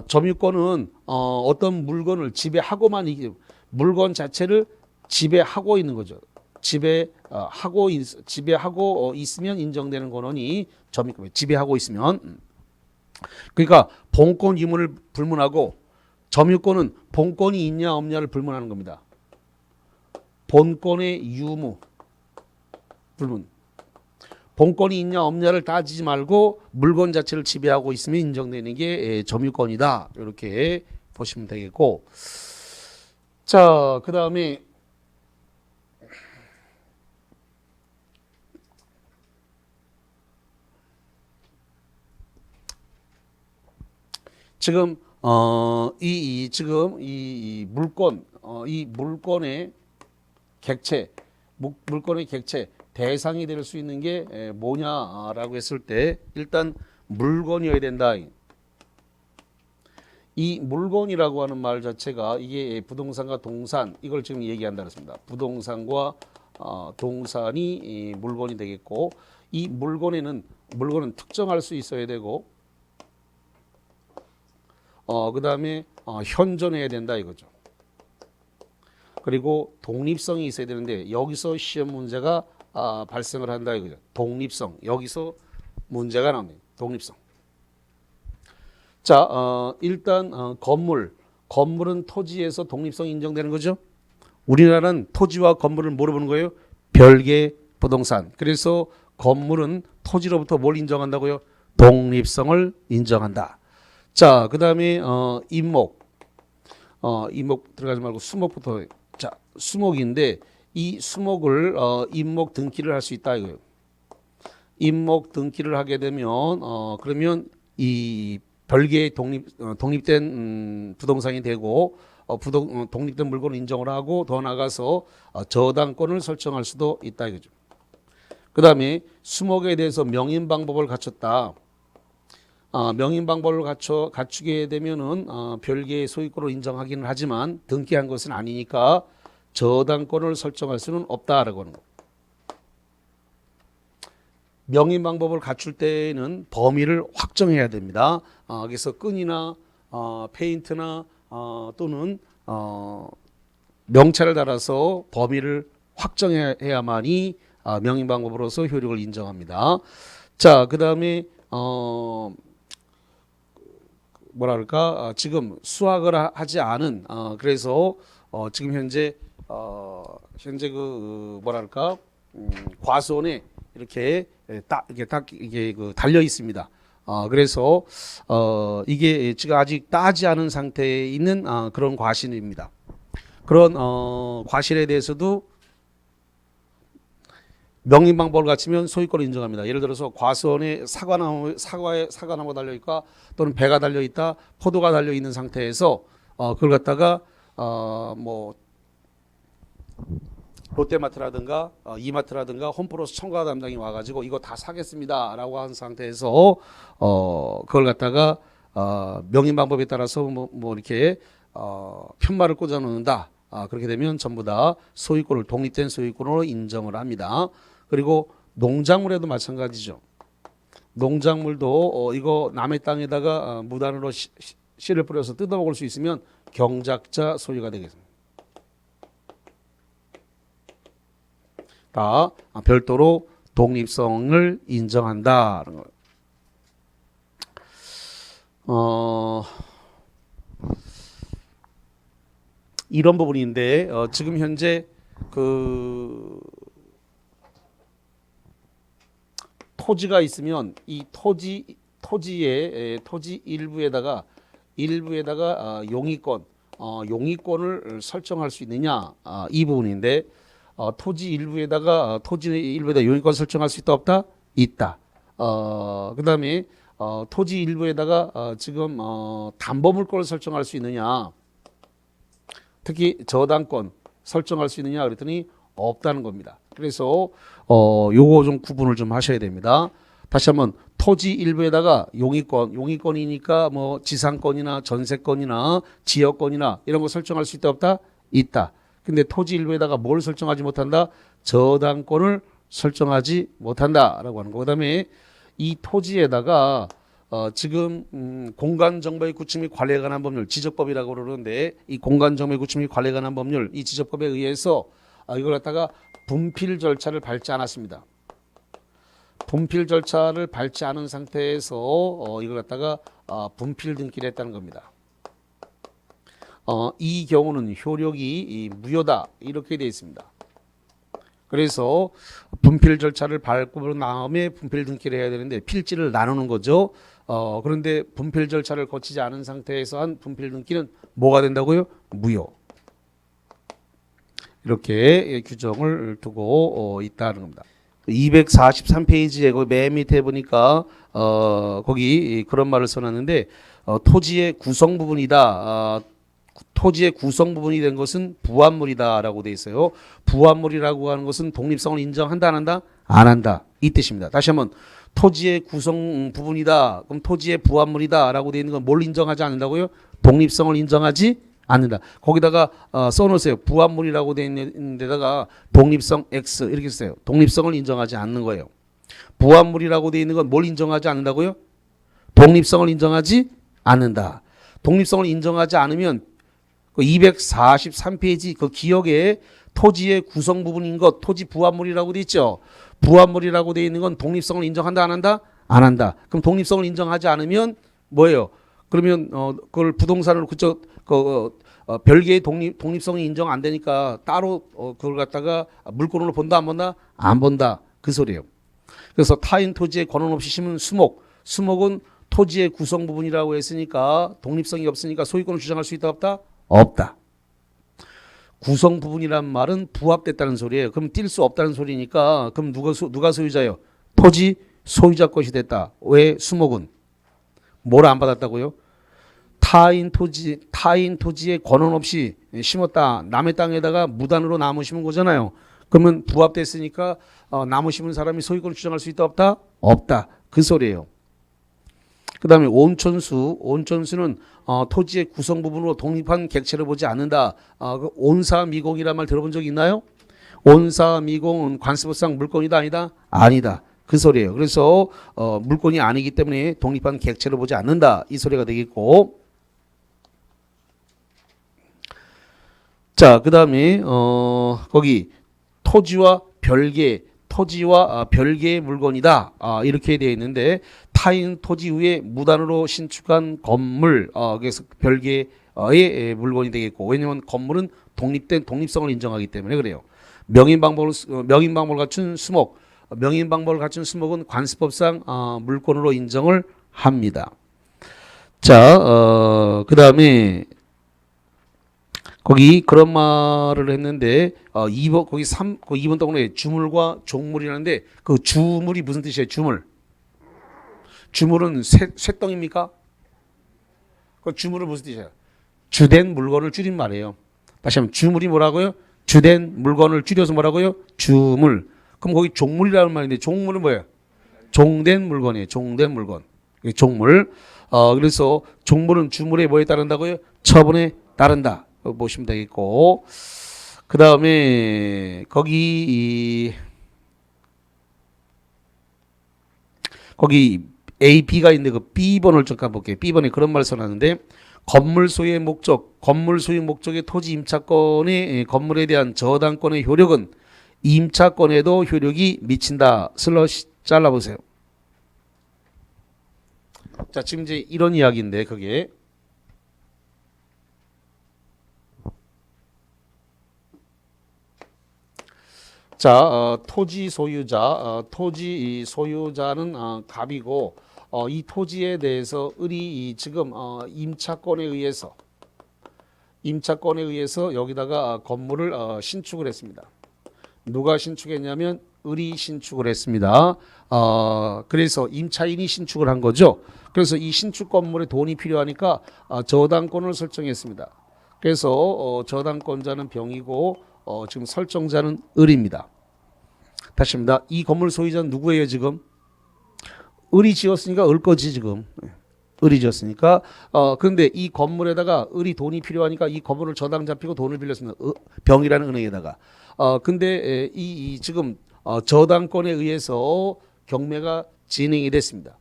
점유권은 어떤 물건을 지배하고만 물건 자체를 지배하고 있는 거죠. 지배하고 있으면 인정되는 권한이 점유권. 지배하고 있으면 그러니까 본권 유무를 불문하고 점유권은 본권이 있냐 없냐를 불문하는 겁니다. 본권의 유무 불문. 본권이 있냐 없냐를 따지지 말고 물건 자체를 지배하고 있으면 인정되는 게 점유권이다. 이렇게 보시면 되겠고, 자, 그 다음에 지금 이 물건 이 물건의 객체 물건의 객체 대상이 될 수 있는 게 뭐냐라고 했을 때 일단 물건이어야 된다. 이 물건이라고 하는 말 자체가 이게 부동산과 동산 이걸 지금 얘기한다 그랬습니다. 부동산과 동산이 물건이 되겠고 이 물건은 특정할 수 있어야 되고 그 다음에 현존해야 된다 이거죠. 그리고 독립성이 있어야 되는데 여기서 시험 문제가 발생을 한다 이거죠. 독립성 여기서 문제가 나옵니다. 독립성. 자, 일단 건물은 토지에서 독립성이 인정되는 거죠. 우리나라는 토지와 건물을 뭐로 보는 거예요? 별개 부동산. 그래서 건물은 토지로부터 뭘 인정한다고요? 독립성을 인정한다. 자, 그 다음에 임목 들어가지 말고 수목부터. 자, 수목인데 이 수목을 임목 등기를 할 수 있다 이거예요. 임목 등기를 하게 되면 그러면 이 별개의 독립된 부동산이 되고 독립된 물건을 인정을 하고 더 나가서 저당권을 설정할 수도 있다 이거죠. 그 다음에 수목에 대해서 명인 방법을 갖췄다. 명인 방법을 갖추게 되면은 별개의 소유권을 인정하기는 하지만 등기한 것은 아니니까 저당권을 설정할 수는 없다라고 하는 거. 명인 방법을 갖출 때에는 범위를 확정해야 됩니다. 그래서 끈이나 페인트나 또는 명찰을 달아서 범위를 확정해야만이 명인 방법으로서 효력을 인정합니다. 자, 그 다음에 뭐랄까 지금 수확을 하지 않은 그래서 지금 현재 그 뭐랄까 과수원에 이렇게 딱 이게 달려 있습니다. 그래서 이게 지금 아직 따지 않은 상태에 있는 그런 과실입니다. 그런 과실에 대해서도 명인 방법을 갖추면 소유권을 인정합니다. 예를 들어서 과수원에 사과나무 달려 있다 또는 배가 달려 있다, 포도가 달려 있는 상태에서 그걸 갖다가 뭐 롯데마트라든가 이마트라든가 홈플러스 청가 담당이 와가지고 이거 다 사겠습니다라고 한 상태에서 그걸 갖다가 명인 방법에 따라서 뭐 이렇게 편말을 꽂아 놓는다. 그렇게 되면 전부 다 소유권을 독립된 소유권으로 인정을 합니다. 그리고 농작물에도 마찬가지죠. 농작물도 이거 남의 땅에다가 무단으로 씨를 뿌려서 뜯어먹을 수 있으면 경작자 소유가 되겠습니다. 다 별도로 독립성을 인정한다는 거. 이런 부분인데 지금 현재 그 토지가 있으면 이 토지 일부에다가 용의권을 설정할 수 있느냐 이 부분인데 토지 일부에다가 용의권 설정할 수 있다 없다? 있다. 그다음에 토지 일부에다가 지금 담보물권을 설정할 수 있느냐? 특히 저당권 설정할 수 있느냐 그랬더니 없다는 겁니다. 그래서 요거 좀 구분을 좀 하셔야 됩니다. 다시 한번 토지 일부에다가 용의권이니까 뭐 지상권이나 전세권이나 지역권이나 이런 거 설정할 수 있다 없다? 있다. 근데 토지 일부에다가 뭘 설정하지 못한다? 저당권을 설정하지 못한다라고 하는 거. 그다음에 이 토지에다가 지금 공간정보의 구축 및 관리에 관한 법률 지적법이라고 그러는데 이 공간정보의 구축 및 관리에 관한 법률 이 지적법에 의해서 이걸 갖다가 분필 절차를 밟지 않았습니다. 분필 절차를 밟지 않은 상태에서 이걸 갖다가 분필 등기를 했다는 겁니다. 이 경우는 효력이 무효다 이렇게 되어 있습니다. 그래서 분필 절차를 밟고 다음에 분필 등기를 해야 되는데 필지를 나누는 거죠. 그런데 분필 절차를 거치지 않은 상태에서 한 분필 등기는 뭐가 된다고요? 무효. 이렇게 규정을 두고 있다는 겁니다. 243페이지에 맨 밑에 보니까 거기 그런 말을 써놨는데 토지의 구성 부분이다. 토지의 구성 부분이 된 것은 부합물이다라고 돼 있어요. 부합물이라고 하는 것은 독립성을 인정한다 안 한다? 안 한다. 이 뜻입니다. 다시 한번 토지의 구성 부분이다. 그럼 토지의 부합물이다라고 돼 있는 건 뭘 인정하지 않는다고요? 독립성을 인정하지 않는다. 거기다가 써놓으세요. 부합물이라고 돼 있는 데다가 독립성 X 이렇게 써요. 독립성을 인정하지 않는 거예요. 부합물이라고 돼 있는 건 뭘 인정하지 않는다고요? 독립성을 인정하지 않는다. 독립성을 인정하지 않으면 그 243페이지 그 기억에 토지의 구성 부분인 것 토지 부합물이라고 돼 있죠. 부합물이라고 돼 있는 건 독립성을 인정한다 안 한다? 안 한다. 그럼 독립성을 인정하지 않으면 뭐예요? 그러면 그걸 부동산으로 그쪽 별개의 독립성이 인정 안 되니까 따로 그걸 갖다가 물건으로 본다 안 본다? 안 본다. 그 소리예요. 그래서 타인 토지에 권한 없이 심은 수목은 토지의 구성 부분이라고 했으니까 독립성이 없으니까 소유권을 주장할 수 있다 없다? 없다. 구성 부분이란 말은 부합됐다는 소리예요. 그럼 뛸 수 없다는 소리니까 그럼 누가 소유자예요? 토지 소유자 것이 됐다. 왜 수목은? 뭘 안 받았다고요? 타인 토지에 권한 없이 심었다. 남의 땅에다가 무단으로 나무 심은 거잖아요. 그러면 부합됐으니까 나무 심은 사람이 소유권을 주장할 수 있다 없다? 없다. 그 소리예요. 그 다음에 온천수는 토지의 구성 부분으로 독립한 객체를 보지 않는다. 그 온사미공이란 말 들어본 적 있나요? 온사미공은 관습법상 물건이다 아니다? 아니다. 그 소리예요. 그래서 물건이 아니기 때문에 독립한 객체를 보지 않는다. 이 소리가 되겠고. 자, 그 다음에 거기 토지와 별개의 물건이다. 이렇게 되어 있는데 타인 토지 위에 무단으로 신축한 건물, 그래서 별개의 물건이 되겠고, 왜냐하면 건물은 독립성을 인정하기 때문에 그래요. 명인방법을 갖춘 수목은 관습법상 물건으로 인정을 합니다. 자, 그 다음에 거기 그런 말을 했는데 2번 거기 2번 동네에 주물과 종물이라는데 그 주물이 무슨 뜻이에요? 주물은 쇳덩입니까? 그 주물은 무슨 뜻이에요? 주된 물건을 줄인 말이에요. 다시 한번 주물이 뭐라고요? 주된 물건을 줄여서 뭐라고요? 주물. 그럼 거기 종물이라는 말인데 종물은 뭐예요? 종된 물건이에요. 종된 물건. 종물. 그래서 종물은 주물에 뭐에 따른다고요? 처분에 따른다. 보시면 되겠고, 그 다음에 거기 A, B가 있는데 그 B번을 잠깐 볼게요. B번에 그런 말을 써놨는데 건물 소유의 목적의 토지 임차권의 건물에 대한 저당권의 효력은 임차권에도 효력이 미친다. 슬러시 잘라보세요. 자, 지금 이제 이런 이야기인데 그게 자, 토지 소유자는 갑이고 이 토지에 대해서 을이 지금 임차권에 의해서 여기다가 건물을 신축을 했습니다. 누가 신축했냐면 을이 신축을 했습니다. 그래서 임차인이 신축을 한 거죠. 그래서 이 신축 건물에 돈이 필요하니까 저당권을 설정했습니다. 그래서 저당권자는 병이고 지금 설정자는 을입니다. 다시 합니다. 이 건물 소유자는 누구예요 지금? 을이 지었으니까 을 거지 지금. 을이 지었으니까 그런데 이 건물에다가 을이 돈이 필요하니까 이 건물을 저당 잡히고 돈을 빌렸습니다. 병이라는 은행에다가. 근데 지금 저당권에 의해서 경매가 진행이 됐습니다.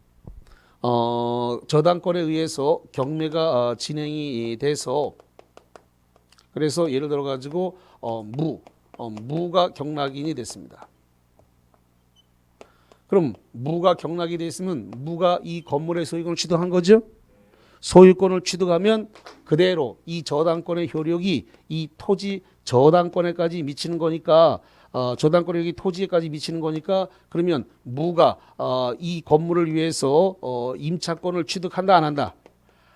저당권에 의해서 경매가 진행이 돼서 그래서 예를 들어 가지고 무가 경락인이 됐습니다. 그럼 무가 경락이 돼 있으면 무가 이 건물의 소유권을 취득한 거죠. 소유권을 취득하면 그대로 이 저당권의 효력이 이 토지 저당권에까지 미치는 거니까 저당권의 효력이 토지에까지 미치는 거니까 그러면 무가 이 건물을 위해서 임차권을 취득한다 안 한다?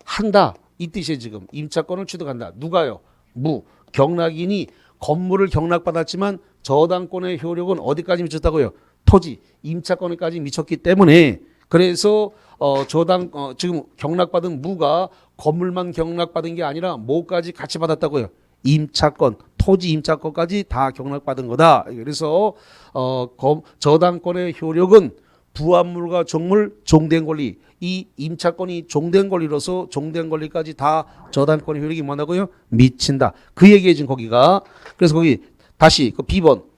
한다. 이 뜻이에요. 지금 임차권을 취득한다. 누가요? 무 경락인이 건물을 경락받았지만 저당권의 효력은 어디까지 미쳤다고요? 토지 임차권에까지 미쳤기 때문에 그래서 지금 경락받은 무가 건물만 경락받은 게 아니라 뭐까지 같이 받았다고요? 임차권, 토지 임차권까지 다 경락받은 거다. 그래서 저당권의 효력은 부합물과 종물, 종된 권리. 이 임차권이 종된 권리로서 종된 권리까지 다 저당권의 효력이 뭐라고요? 미친다. 그 얘기에 지금 거기가. 그래서 거기 다시 그 B번.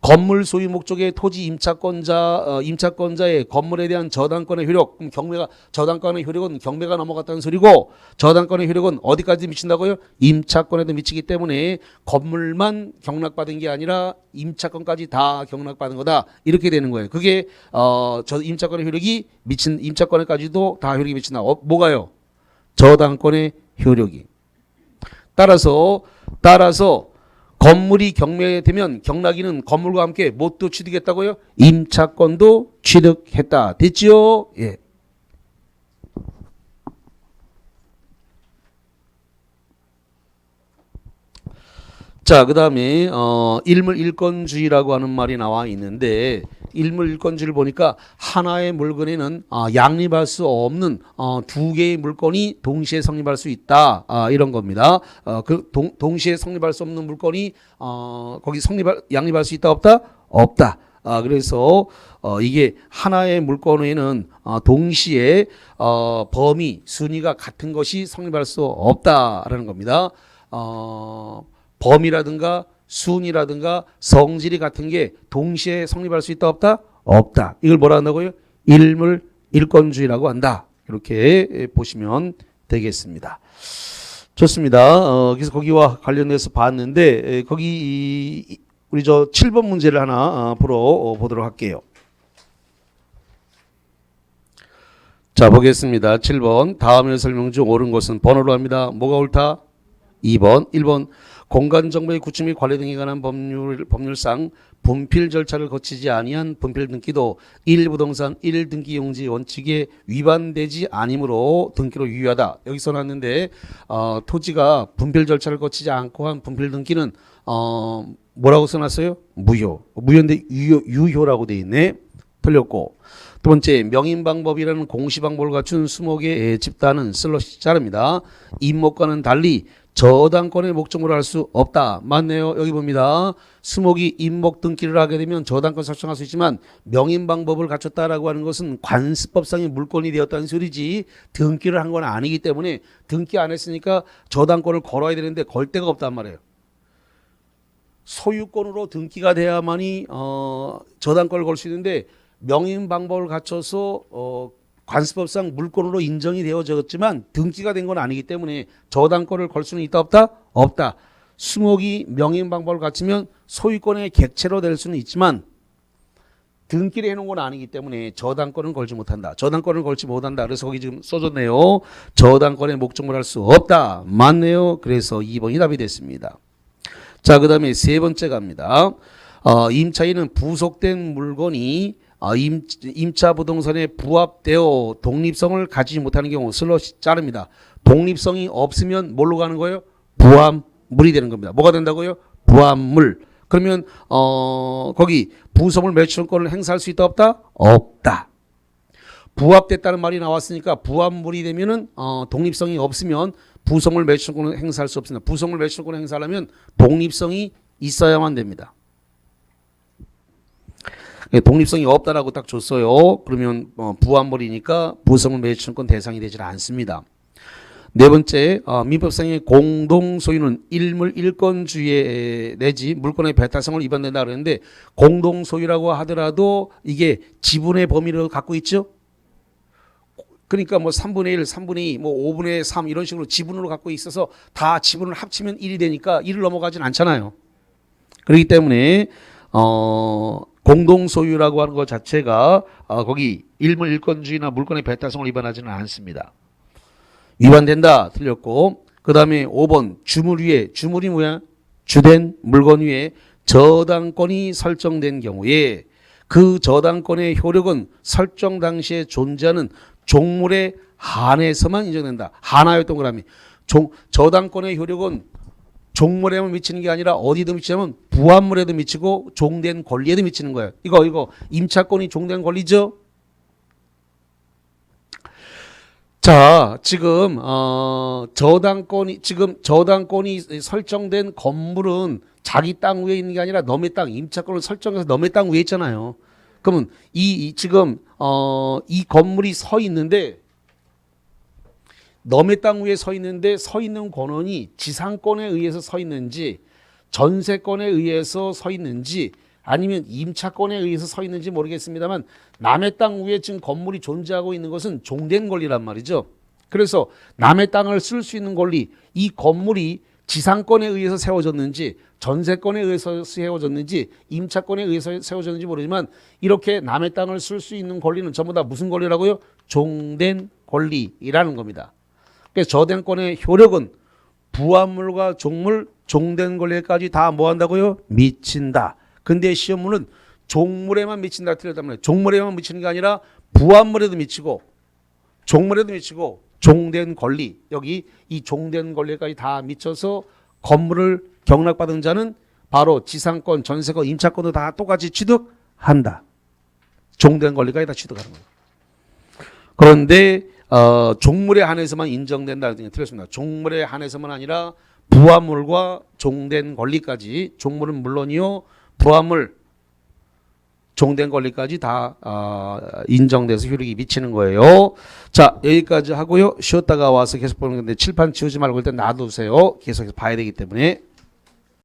건물 소유 목적의 토지 임차권자의 건물에 대한 저당권의 효력. 그럼 저당권의 효력은 경매가 넘어갔다는 소리고 저당권의 효력은 어디까지 미친다고요? 임차권에도 미치기 때문에 건물만 경락받은 게 아니라 임차권까지 다 경락받은 거다. 이렇게 되는 거예요. 그게 저 임차권의 효력이 미친 임차권에까지도 다 효력이 미친다. 뭐가요? 저당권의 효력이. 따라서 건물이 경매되면 경락인은 건물과 함께 뭣도 취득했다고요? 임차권도 취득했다. 됐지요? 예. 자, 그 다음에 일물일권주의라고 하는 말이 나와 있는데 일물일권주의를 보니까 하나의 물건에는 양립할 수 없는 두 개의 물건이 동시에 성립할 수 있다. 이런 겁니다. 동시에 성립할 수 없는 물건이 거기 양립할 수 있다 없다? 없다. 그래서 이게 하나의 물건에는 동시에 범위, 순위가 같은 것이 성립할 수 없다라는 겁니다. 범위라든가 순이라든가 성질이 같은 게 동시에 성립할 수 있다 없다? 없다. 이걸 뭐라 한다고요? 일물일권주의라고 한다. 이렇게 보시면 되겠습니다. 좋습니다. 그래서 거기와 관련해서 봤는데 거기 우리 저 7번 문제를 하나 보도록 할게요. 자, 보겠습니다. 7번. 다음의 설명 중 옳은 것은 번호로 합니다. 뭐가 옳다? 2번. 1번. 공간정보의 구축 및 관리 등에 관한 법률상 분필 절차를 거치지 아니한 분필 등기도 1부동산 1등기 용지 원칙에 위반되지 아니므로 등기로 유효하다. 여기 써놨는데 토지가 분필 절차를 거치지 않고 한 분필 등기는 뭐라고 써놨어요? 무효인데 유효라고 돼 있네. 틀렸고. 두 번째, 명인방법이라는 공시방법을 갖춘 수목의 집단은 슬롯이 자릅니다. 임목과는 달리 저당권의 목적으로 할 수 없다. 맞네요. 여기 봅니다. 수목이 임목 등기를 하게 되면 저당권 설정할 수 있지만 명인방법을 갖췄다라고 하는 것은 관습법상의 물권이 되었다는 소리지 등기를 한 건 아니기 때문에 등기 안 했으니까 저당권을 걸어야 되는데 걸 데가 없단 말이에요. 소유권으로 등기가 돼야만이 저당권을 걸 수 있는데 명인방법을 갖춰서 관습법상 물권으로 인정이 되어졌지만 등기가 된 건 아니기 때문에 저당권을 걸 수는 있다 없다? 없다. 수목이 명인방법을 갖추면 소유권의 객체로 될 수는 있지만 등기를 해놓은 건 아니기 때문에 저당권은 걸지 못한다. 저당권을 걸지 못한다. 그래서 거기 지금 써줬네요. 저당권의 목적을 할 수 없다. 맞네요. 그래서 2번이 답이 됐습니다. 자, 그 다음에 세 번째 갑니다. 임차인은 부속된 물건이 임차 부동산에 부합되어 독립성을 가지지 못하는 경우 슬롯이 자릅니다. 독립성이 없으면 뭘로 가는 거예요? 부합물이 되는 겁니다. 뭐가 된다고요? 부합물. 그러면 거기 부속물 매출권을 행사할 수 있다 없다? 없다. 부합됐다는 말이 나왔으니까 부합물이 되면은 독립성이 없으면 부속물 매출권을 행사할 수 없습니다. 부속물 매출권을 행사하려면 독립성이 있어야만 됩니다. 독립성이 없다라고 딱 줬어요. 그러면 부합물이니까 부성물 매입청구권 대상이 되질 않습니다. 네 번째, 민법상의 공동 소유는 일물 일권주의 내지 물권의 배타성을 위반된다 그랬는데 공동 소유라고 하더라도 이게 지분의 범위를 갖고 있죠. 그러니까 뭐 3분의 1, 3분의 2, 뭐 5분의 3 이런 식으로 지분으로 갖고 있어서 다 지분을 합치면 1이 되니까 1을 넘어가진 않잖아요. 그렇기 때문에 공동 소유라고 하는 것 자체가 거기 일물 일권주의나 물권의 배타성을 위반하지는 않습니다. 위반된다 틀렸고, 그 다음에 5번 주물 위에, 주물이 뭐야? 주된 물건 위에 저당권이 설정된 경우에 그 저당권의 효력은 설정 당시에 존재하는 종물에 한해서만 인정된다. 하나요 동그라미. 저당권의 효력은 종물에만 미치는 게 아니라 어디도 미치냐면 부합물에도 미치고 종된 권리에도 미치는 거예요. 이거 임차권이 종된 권리죠. 자, 지금 저당권이 설정된 건물은 자기 땅 위에 있는 게 아니라 너의 땅, 임차권을 설정해서 너의 땅 위에 있잖아요. 그러면 지금 이 건물이 서 있는데 너의 땅 위에 서 있는데 서 있는 권원이 지상권에 의해서 서 있는지 전세권에 의해서 서 있는지 아니면 임차권에 의해서 서 있는지 모르겠습니다만 남의 땅 위에 지금 건물이 존재하고 있는 것은 종된 권리란 말이죠. 그래서 남의 땅을 쓸 수 있는 권리, 이 건물이 지상권에 의해서 세워졌는지 전세권에 의해서 세워졌는지 임차권에 의해서 세워졌는지 모르지만 이렇게 남의 땅을 쓸 수 있는 권리는 전부 다 무슨 권리라고요? 종된 권리라는 겁니다. 그래서 저당권의 효력은 부합물과 종물, 종된 권리까지 다 뭐 한다고요? 미친다. 근데 시험문은 종물에만 미친다 틀렸단 종물에만 미치는 게 아니라 부합물에도 미치고 종물에도 미치고 종된 권리, 여기 이 종된 권리까지 다 미쳐서 건물을 경락받은 자는 바로 지상권, 전세권, 임차권도 다 똑같이 취득한다. 종된 권리까지 다 취득하는 거예요. 그런데 종물에 한해서만 인정된다 틀렸습니다. 종물에 한해서만 아니라 부합물과 종된 권리까지, 종물은 물론이요 부합물, 종된 권리까지 다 인정돼서 효력이 미치는 거예요. 자, 여기까지 하고요. 쉬었다가 와서 계속 보는 건데 칠판 치우지 말고 일단 놔두세요. 계속해서 봐야 되기 때문에.